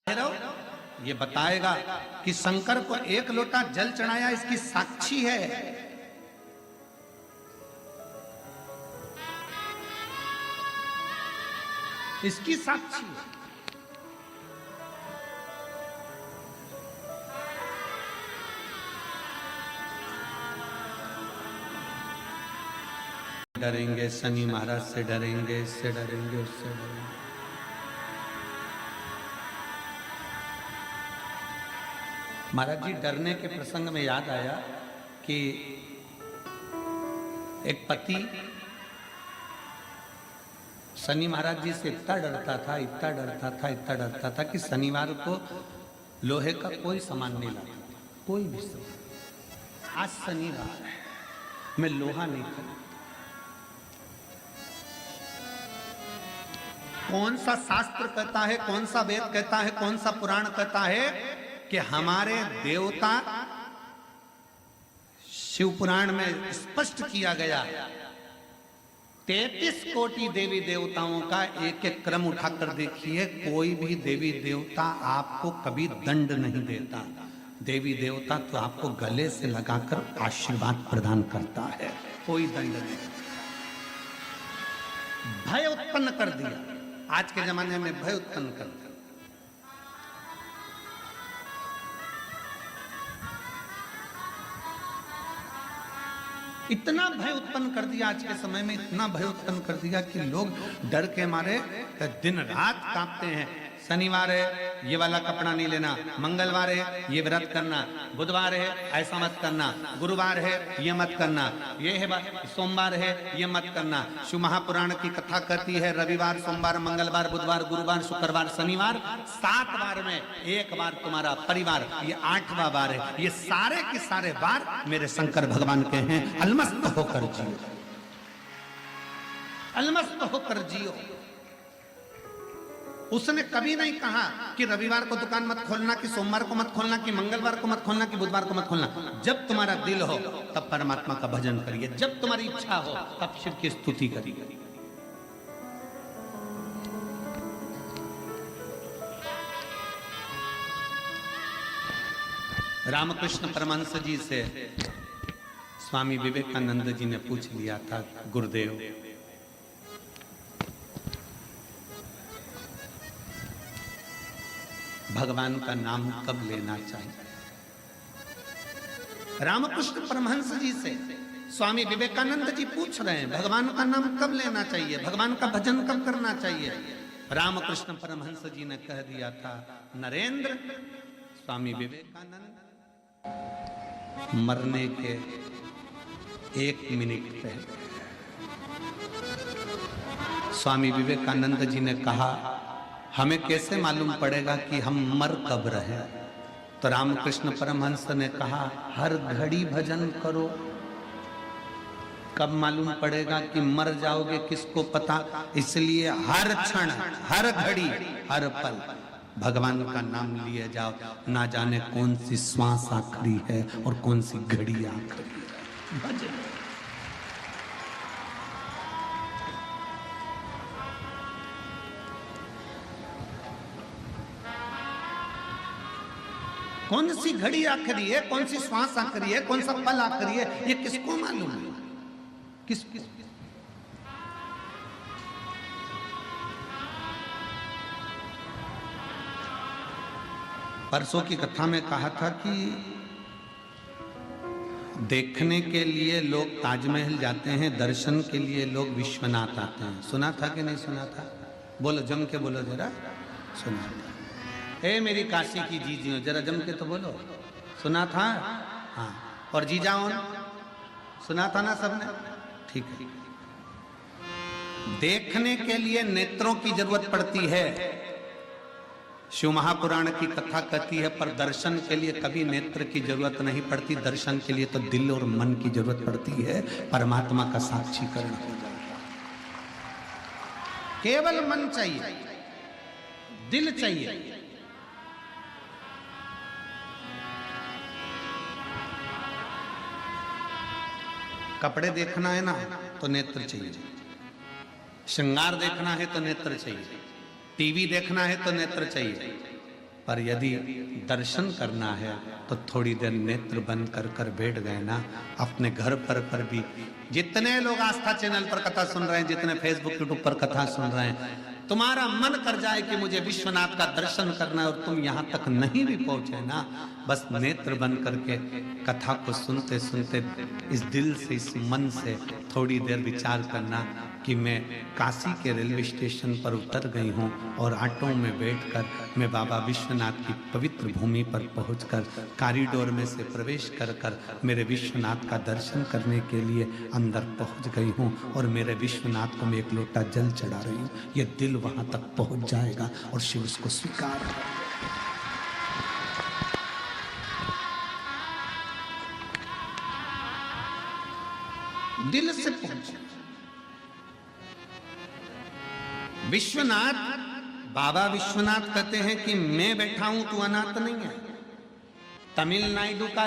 भैरव ये बताएगा कि शंकर को एक लोटा जल चढ़ाया इसकी साक्षी है। इसकी साक्षी है। डरेंगे शनि महाराज से, डरेंगे इससे, डरेंगे उससे, डरेंगे। महाराज जी डरने के प्रसंग में याद आया कि एक पति शनि महाराज जी से इतना डरता था, इतना डरता था, इतना डरता था कि शनिवार को लोहे का कोई सामान नहीं लाता, कोई भी सामान। आज शनिवार है, मैं लोहा नहीं खरीदता। कौन सा शास्त्र कहता है, कौन सा वेद कहता है, कौन सा पुराण कहता है कि हमारे देवता, शिव पुराण में स्पष्ट किया गया 33 कोटि देवी देवताओं का एक एक क्रम उठाकर देखिए, कोई भी देवी देवता आपको कभी दंड नहीं देता। देवी देवता तो आपको गले से लगाकर आशीर्वाद प्रदान करता है, कोई दंड नहीं। भय उत्पन्न कर दिया, आज के जमाने में भय उत्पन्न कर दिया। इतना भय उत्पन्न कर दिया, आज के समय में इतना भय उत्पन्न कर दिया कि लोग डर के मारे दिन रात कांपते हैं। शनिवार है ये वाला कपड़ा नहीं लेना, मंगलवार है ये व्रत करना, बुधवार है ऐसा मत करना, गुरुवार है ये मत करना, ये है सोमवार है ये मत करना। शिव महापुराण की कथा कहती है रविवार, सोमवार, मंगलवार, बुधवार, गुरुवार, शुक्रवार, शनिवार, 7 बार में एक बार तुम्हारा परिवार, ये 8वां बार है। ये सारे के सारे बार मेरे शंकर भगवान के हैं। अलमस्त होकर जियो, अलमस्त होकर जियो। उसने कभी नहीं कहा कि रविवार को दुकान मत खोलना, कि सोमवार को मत खोलना, कि मंगलवार को मत खोलना, कि बुधवार को मत खोलना। जब तुम्हारा दिल हो तब परमात्मा का भजन करिए, जब तुम्हारी इच्छा हो तब शिव की स्तुति करिए। रामकृष्ण परमहंस जी से स्वामी विवेकानंद जी ने पूछ लिया था, गुरुदेव भगवान का नाम कब लेना चाहिए? रामकृष्ण परमहंस जी से स्वामी विवेकानंद जी पूछ रहे हैं भगवान का नाम कब लेना चाहिए, भगवान का भजन कब करना चाहिए। रामकृष्ण परमहंस जी ने कह दिया था, नरेंद्र, स्वामी विवेकानंद मरने के 1 मिनट पहले स्वामी विवेकानंद जी ने कहा, हमें कैसे मालूम पड़ेगा कि हम मर कब रहे? तो रामकृष्ण परमहंस ने कहा, हर घड़ी भजन करो, कब मालूम पड़ेगा कि मर जाओगे किसको पता। इसलिए हर क्षण, हर घड़ी, हर पल भगवान का नाम लिए जाओ। ना जाने कौन सी श्वास आखिरी है और कौन सी घड़ी आखिरी है। भजन कौन सी घड़ी आखिरी है, कौन सी श्वास आखिरी है, कौन सा पल आखिरी है, ये किसको मालूम है? किस परसों की कथा में कहा था कि देखने के लिए लोग ताजमहल जाते हैं, दर्शन के लिए लोग विश्वनाथ आते हैं। सुना था कि नहीं सुना था? बोलो, जम के बोलो जरा। सुना था? ए मेरी काशी की जीजियों, जरा जम के तो बोलो। सुना था? हाँ। और जीजाओं, सुना था ना सबने? ठीक है। देखने के लिए नेत्रों की जरूरत पड़ती है, शिव महापुराण की कथा कहती है, पर दर्शन के लिए कभी नेत्र की जरूरत नहीं पड़ती। दर्शन के लिए तो दिल और मन की जरूरत पड़ती है, परमात्मा का साक्षीकरण हो जाता। केवल मन चाहिए, दिल चाहिए। कपड़े देखना है ना तो नेत्र चाहिए, श्रृंगार देखना है तो नेत्र चाहिए, टीवी देखना है तो नेत्र चाहिए, पर यदि दर्शन करना है तो थोड़ी देर नेत्र बंद कर कर बैठ गए ना, अपने घर पर भी जितने लोग आस्था चैनल पर कथा सुन रहे हैं, जितने फेसबुक यूट्यूब पर कथा सुन रहे हैं, तुम्हारा मन कर जाए कि मुझे विश्वनाथ का दर्शन करना है और तुम यहाँ तक नहीं भी पहुंचे ना, बस नेत्र बंद करके कथा को सुनते सुनते इस दिल से, इस मन से थोड़ी देर विचार करना कि मैं काशी के रेलवे स्टेशन पर उतर गई हूँ और ऑटो में बैठकर मैं बाबा विश्वनाथ की पवित्र भूमि पर पहुंचकर कॉरिडोर में से प्रवेश कर मेरे विश्वनाथ का दर्शन करने के लिए अंदर पहुंच गई हूँ और मेरे विश्वनाथ को मैं एक लोटा जल चढ़ा रही हूँ। ये दिल वहां तक पहुंच जाएगा और शिव उसको स्वीकार करेगा। दिल से पहुंचे विश्वनाथ। बाबा विश्वनाथ कहते हैं कि मैं बैठा हूं, तू अनाथ नहीं है। तमिलनाडु का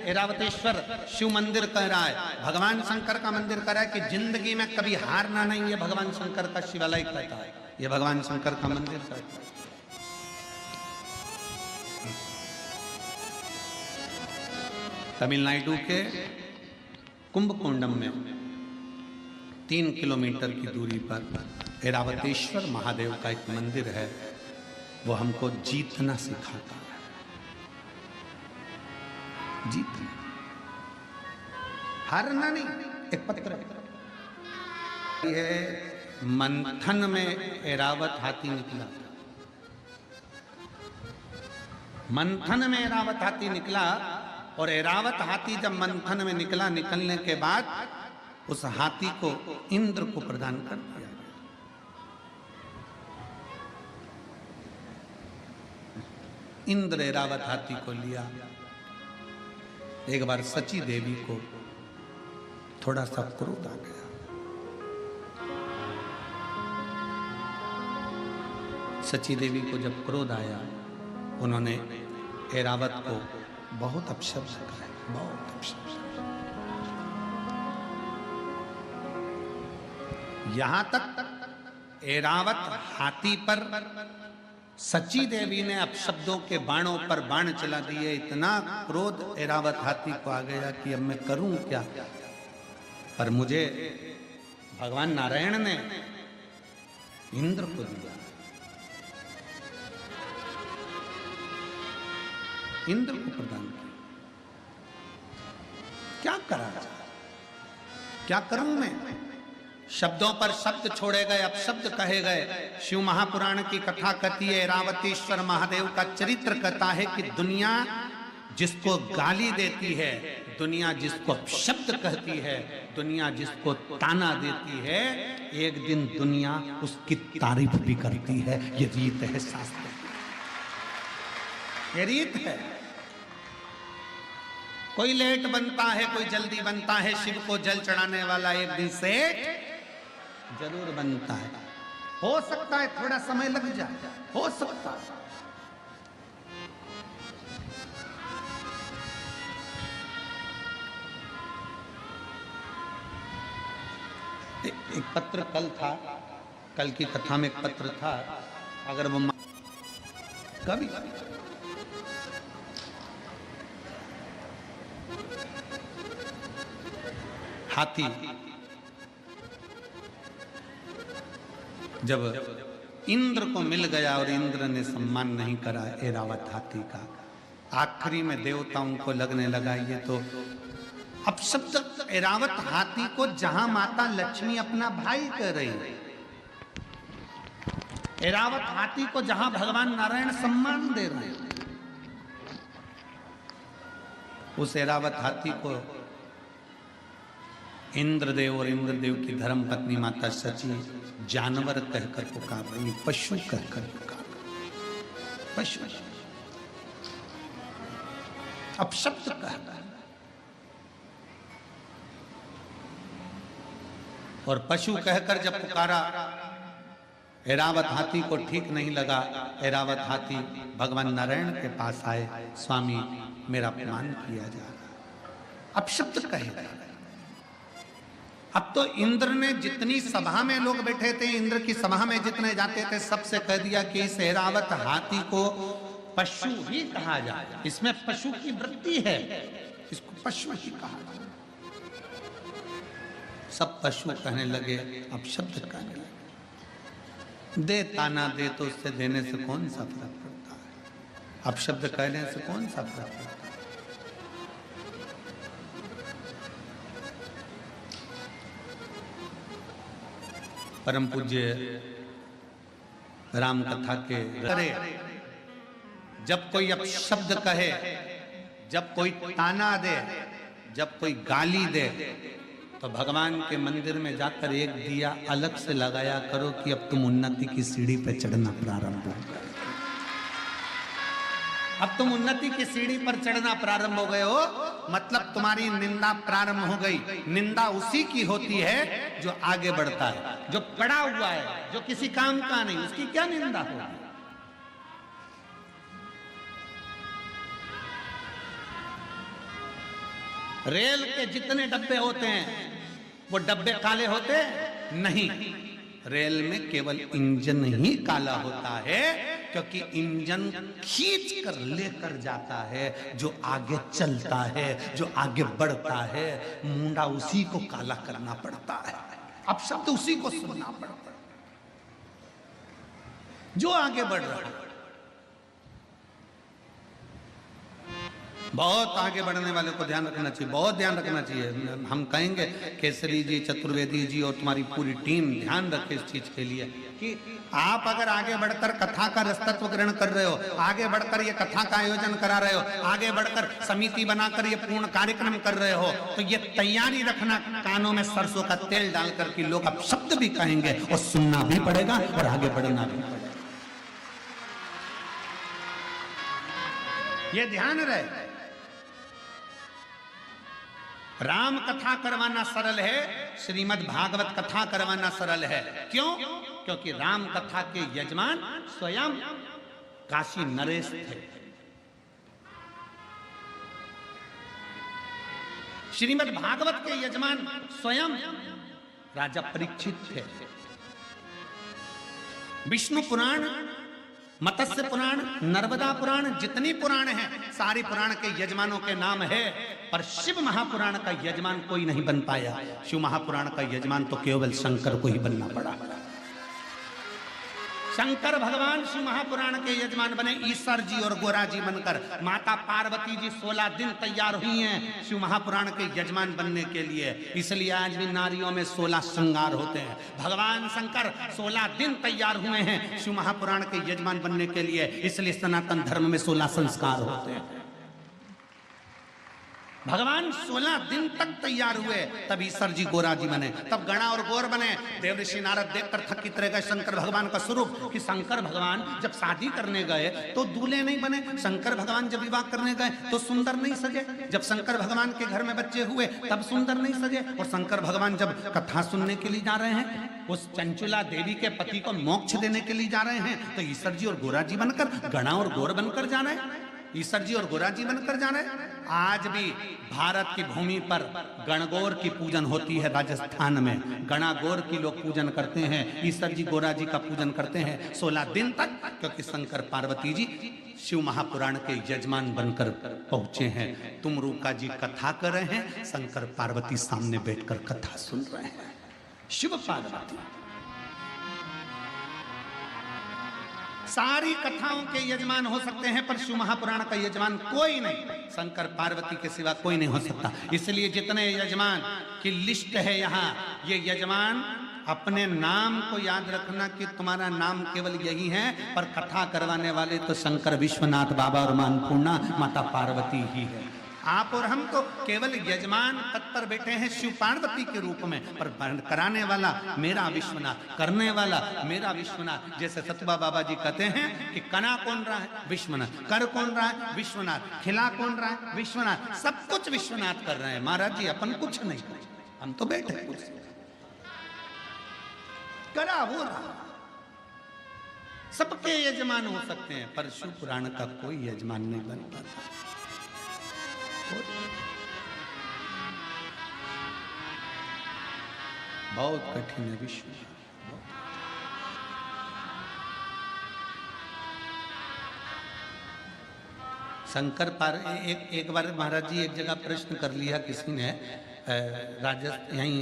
ऐरावतेश्वर शिव मंदिर कह रहा है, भगवान शंकर का मंदिर कह रहा है कि जिंदगी में कभी हारना नहीं है। भगवान शंकर का शिवालय कहता है, ये भगवान शंकर का मंदिर कहता है। तमिलनाडु के कुंभकोंडम में 3 किलोमीटर की दूरी पर ऐरावतेश्वर महादेव का एक मंदिर है। वो हमको जीतना सिखाता है, जीतना, हारना नहीं। एक पत्र है, मंथन में ऐरावत हाथी निकला। मंथन में ऐरावत हाथी निकला और ऐरावत हाथी जब मंथन में निकला, निकलने के बाद उस हाथी को इंद्र को प्रदान कर दिया। इंद्र ऐरावत हाथी को लिया। एक बार सची देवी को थोड़ा सा क्रोध आ गया। सची देवी को जब क्रोध आया, उन्होंने ऐरावत को बहुत अपशब्द कहा, बहुत अपशब्द। यहां तक ऐरावत हाथी पर सची देवी ने अपशब्दों के बाणों पर बाण चला दिए। इतना क्रोध ऐरावत हाथी को आ गया कि अब मैं करूं क्या। पर मुझे भगवान नारायण ने इंद्र को दिया, इंद्र को प्रदान किया। क्या करा जाए, क्या करूं मैं। शब्दों पर शब्द छोड़े गए, अपशब्द कहे गए। शिव महापुराण की कथा कहती है, ऐरावतेश्वर महादेव का चरित्र कहता है कि दुनिया जिसको गाली देती है, दुनिया जिसको अपशब्द कहती है, दुनिया जिसको ताना देती है, एक दिन दुनिया उसकी तारीफ भी करती है। ये रीत है शास्त्र, ये रीत है। कोई लेट बनता है, कोई जल्दी बनता है। शिव को जल चढ़ाने वाला एक दिन से जरूर बनता है। हो सकता है थोड़ा समय लग जाए, हो सकता है। एक पत्र कल था, कल की कथा में एक पत्र था। अगर वो कभी हाथी जब इंद्र को मिल गया और इंद्र ने सम्मान नहीं करा ऐरावत हाथी का, आखिरी में देवताओं को लगने लगा ये तो अपशब्द। ऐरावत हाथी को जहां माता लक्ष्मी अपना भाई कह रही है, ऐरावत हाथी को जहां भगवान नारायण सम्मान दे रहे हैं, उस ऐरावत हाथी को इंद्रदेव और इंद्रदेव की धर्म पत्नी माता सची जानवर कहकर पुकार रही, पशु कहकर पुकार, पशु अपशब्द कहता है। और पशु कहकर जब पुकारा, ऐरावत हाथी को ठीक नहीं लगा। ऐरावत हाथी भगवान नारायण के पास आए, स्वामी मेरा अपमान किया जा रहा, अपशब्द कहे। अब तो इंद्र ने जितनी सभा में लोग बैठे थे, इंद्र की सभा में जितने जाते थे, सबसे कह दिया कि इस ऐरावत हाथी को पशु ही कहा जाए, इसमें पशु की वृत्ति है, इसको पशु ही कहा जाए। सब पशु कहने लगे, अब शब्द कहने लगे। दे ताना दे तो उससे देने से कौन सा फर्क पड़ता है, अब शब्द कहने से कौन सा फर्क पड़ता है। परम पूज्य राम कथा के करे, जब कोई अपशब्द कहे, जब कोई ताना दे, जब कोई गाली दे, तो भगवान के मंदिर में जाकर एक दिया अलग से लगाया करो कि अब तुम उन्नति की सीढ़ी पे चढ़ना प्रारंभ हो गए, अब तुम उन्नति की सीढ़ी पर चढ़ना प्रारंभ हो गए हो, मतलब तुम्हारी निंदा प्रारंभ हो गई। निंदा उसी की होती है जो आगे बढ़ता है, जो पड़ा हुआ है, जो किसी काम का नहीं, उसकी क्या निंदा होगी। रेल के जितने डब्बे होते हैं वो डब्बे काले होते नहीं, रेल में केवल इंजन ही काला होता है, क्योंकि इंजन खींच कर लेकर जाता है, जो आगे चलता है, जो आगे बढ़ता है। मुंडा उसी को काला करना पड़ता है, अब शब्द उसी को सुनना पड़ता है, जो आगे बढ़ रहा है। बहुत आगे बढ़ने वाले को ध्यान रखना चाहिए, बहुत ध्यान रखना चाहिए। हम कहेंगे केसरी जी, चतुर्वेदी जी और तुम्हारी पूरी टीम ध्यान रखे इस चीज के लिए कि आप अगर आगे बढ़कर कथा का रसतत्व ग्रहण कर रहे हो, आगे बढ़कर ये कथा का आयोजन करा रहे हो, आगे बढ़कर समिति बनाकर ये पूर्ण कार्यक्रम कर रहे हो, तो ये तैयारी रखना कानों में सरसों का तेल डालकर कि लोग अब शब्द भी कहेंगे और सुनना भी पड़ेगा और आगे बढ़ना भी पड़ेगा। ये ध्यान रहे। राम कथा करवाना सरल है, श्रीमद् भागवत कथा करवाना सरल है। क्यों? क्योंकि राम कथा के यजमान स्वयं काशी नरेश थे। श्रीमद् भागवत के यजमान स्वयं राजा परीक्षित थे। विष्णु पुराण, मत्स्य पुराण, नर्मदा पुराण, जितनी पुराण हैं सारी पुराण के यजमानों के नाम है, पर शिव महापुराण का यजमान कोई नहीं बन पाया। शिव महापुराण का यजमान तो केवल शंकर को ही बनना पड़ा। शंकर भगवान शिव महापुराण के यजमान बने, ईश्वर जी और गोरा जी बनकर। माता पार्वती जी 16 दिन तैयार हुई हैं शिव महापुराण के यजमान बनने के लिए, इसलिए आज भी नारियों में 16 श्रृंगार होते हैं। भगवान शंकर 16 दिन तैयार हुए हैं शिव महापुराण के यजमान बनने के लिए, इसलिए सनातन धर्म में 16 संस्कार होते हैं। भगवान 16 दिन तक तैयार हुए, तब ईश्वर जी गोरा जी बने, तब गणा और गौर बने। देवऋषि नारद देखकर थकित रह गए शंकर भगवान का स्वरूप कि शंकर भगवान जब शादी करने गए तो दूल्हे नहीं बने, शंकर भगवान जब विवाह करने गए तो सुंदर नहीं सजे, जब शंकर भगवान के घर में बच्चे हुए तब सुंदर नहीं सजे, और शंकर भगवान जब कथा सुनने के लिए जा रहे हैं, उस चंचुला देवी के पति को मोक्ष देने के लिए जा रहे हैं, तो ईश्वर जी और गोरा जी बनकर, गणा और गौर बनकर जा रहे हैं, ईश्वर जी और गोरा जी बनकर जा रहे हैं। आज भी भारत की भूमि पर गणगौर की पूजन होती है। राजस्थान में गणागौर की लोग पूजन करते हैं, ईश्वर जी गोरा जी का पूजन करते हैं 16 दिन तक, क्योंकि शंकर पार्वती जी शिव महापुराण के यजमान बनकर पहुंचे हैं। तुम रूका जी कथा कर रहे हैं, शंकर पार्वती सामने बैठकर कथा सुन रहे हैं। शिव पार्वती सारी कथाओं के यजमान हो सकते हैं, पर शिव महापुराण का यजमान कोई नहीं, शंकर पार्वती के सिवा कोई नहीं हो सकता। इसलिए जितने यजमान की लिस्ट है यहाँ, ये यजमान अपने नाम को याद रखना कि तुम्हारा नाम केवल यही है, पर कथा करवाने वाले तो शंकर विश्वनाथ बाबा और मां अन्नपूर्णा माता पार्वती ही है। आप और हम तो केवल यजमान पद पर बैठे हैं शिव पार्वती के रूप में, पर कराने वाला मेरा विश्वनाथ, करने वाला मेरा विश्वनाथ। जैसे सतबा बाबा जी कहते हैं कि कना कौन रहा है? विश्वनाथ। कर कौन रहा है? विश्वनाथ। खिला कौन रहा है? विश्वनाथ। सब कुछ विश्वनाथ कर रहे हैं। महाराज जी अपन कुछ नहीं कर, हम तो बैठे कुर्सी करा वो रहा। सबके यजमान हो सकते हैं, पर शिव पुराण का कोई यजमान नहीं बन पाता। बहुत कठिन है विश्व। शंकर पार एक बार महाराज जी एक जगह प्रश्न कर लिया किसी ने, यहीं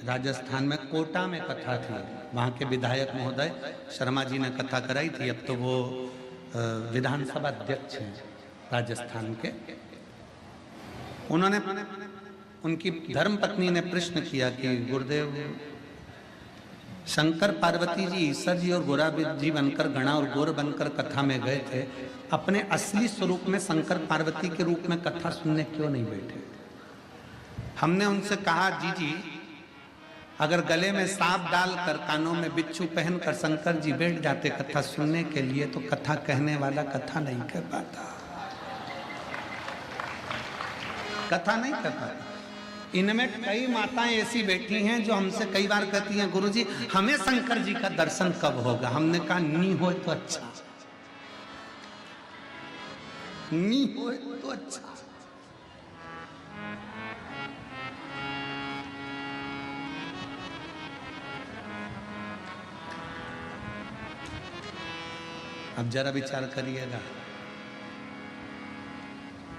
राजस्थान में कोटा में कथा थी, वहाँ के विधायक महोदय शर्मा जी ने कथा कराई थी, अब तो वो विधानसभा अध्यक्ष हैं राजस्थान के। उन्होंने उनकी धर्म पत्नी ने प्रश्न किया कि गुरुदेव शंकर पार्वती जी ईश्वर जी और गोरा जी बनकर गणा और गोर बनकर कथा में गए थे, अपने असली स्वरूप में शंकर पार्वती के रूप में कथा सुनने क्यों नहीं बैठे? हमने उनसे कहा जी अगर गले में सांप डालकर कानों में बिच्छू पहनकर शंकर जी बैठ जाते कथा सुनने के लिए तो कथा कहने वाला कथा नहीं कह पाता, कथा नहीं कह पाता। इनमें कई माताएं ऐसी बैठी हैं जो हमसे कई बार कहती हैं गुरुजी हमें शंकर जी का दर्शन कब होगा? हमने कहा नी हो तो अच्छा, नी हो तो अच्छा। अब जरा विचार करिएगा,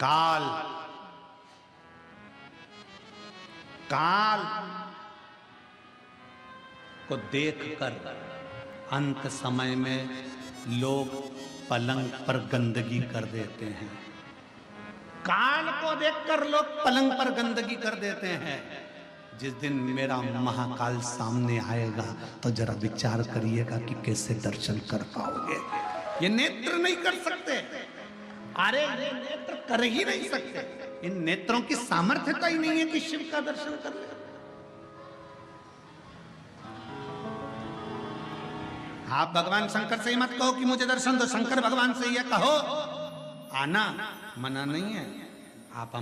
काल को देखकर अंत समय में लोग पलंग पर गंदगी कर देते हैं। काल को देखकर लोग पलंग पर गंदगी कर देते हैं। जिस दिन मेरा महाकाल सामने आएगा तो जरा विचार करिएगा कि कैसे दर्शन कर पाओगे। ये नेत्र नहीं कर सकते, अरे ये नेत्र कर ही नहीं सकते, इन नेत्रों की सामर्थ्य तो ही नहीं है कि शिव का दर्शन कर ले। आप भगवान शंकर से ही मत कहो कि मुझे दर्शन दो, शंकर भगवान से ये कहो, आना मना नहीं है। आप